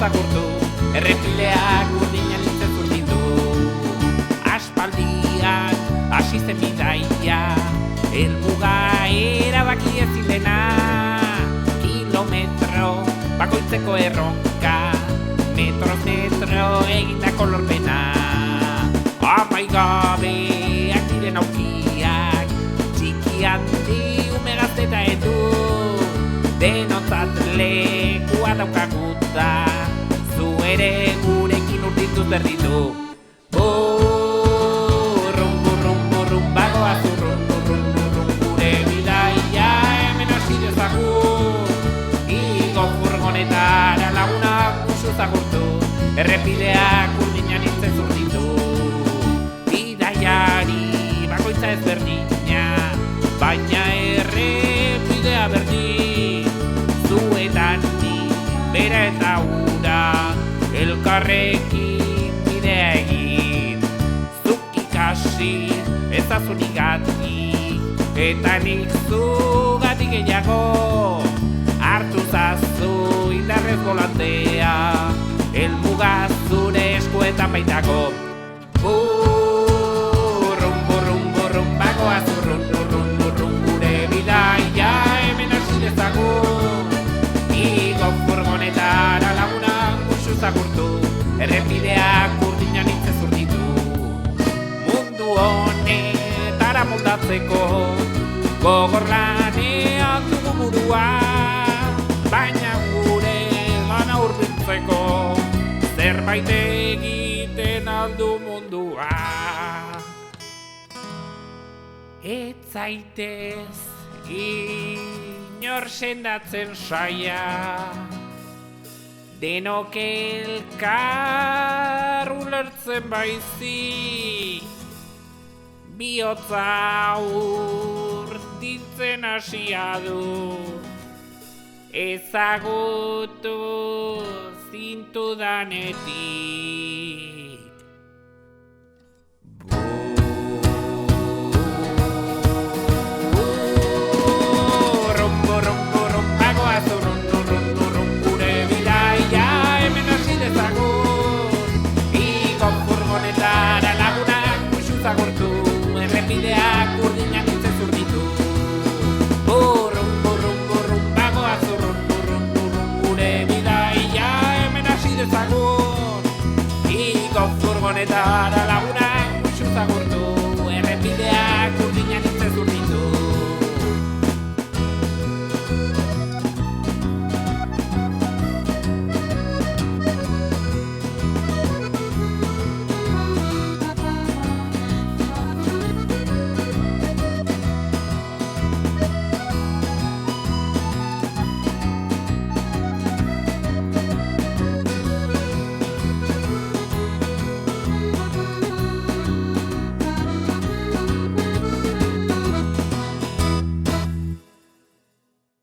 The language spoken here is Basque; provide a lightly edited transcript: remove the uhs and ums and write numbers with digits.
agurtu, errepideak urdinan nintzen zurditu. Aspaldian, hasi zen bidaia, helmuga erabaki ezin dena. Kilometro, bakoitzeko erronka, metroz metro egindako lorpena. Amaigabeak diren aukiak, txiki handi ume gazte eta edu. Denotzat lekua daukaguta, zu ere gurekin urdinduz berditu. Burrun, burrun, burrun, bagoaz urrun, urrun, urrun, gure bidaia hemen hasi dezagun. Igo furgonetara lagunak usuz agurtu, errepideak urdinan nintzen zurditu. Bidaiari bakoitza ezberdina, baina errepidea berdin. Zuetan ni, bera eta ura, elkarrekin bidea egin. Zuk ikasi, ezazun igatik, eta nik zugatik gehiago. Hartu zazu indarrez volantea, helmuga zure eskuetan baitako. Burrun, burrun, burrun, bagoaz urrun, urrun, urrun, gure bidaia hemen hasi dezagun. Igo furgonetara lagunak usuz agurtu, errepideak urdinan nintzen zurditu. Mundu honetara moldatzeko, gogorlanean dugu burua, baina gure lana hurbiltzeko, zerbait egiten aldu mundua. Ez zaitez inor sendatzen saia, denok elkar ulertzen baizik, bihotza urdintzen hasia du, ezagutu zintudanetik. Errepideak urdinak nintzen zurditu. Burrun, burrun, burrun, bagoaz urrun, urrun, urrun, gure bidaia hemen hasi dezagun. Igo furgonetara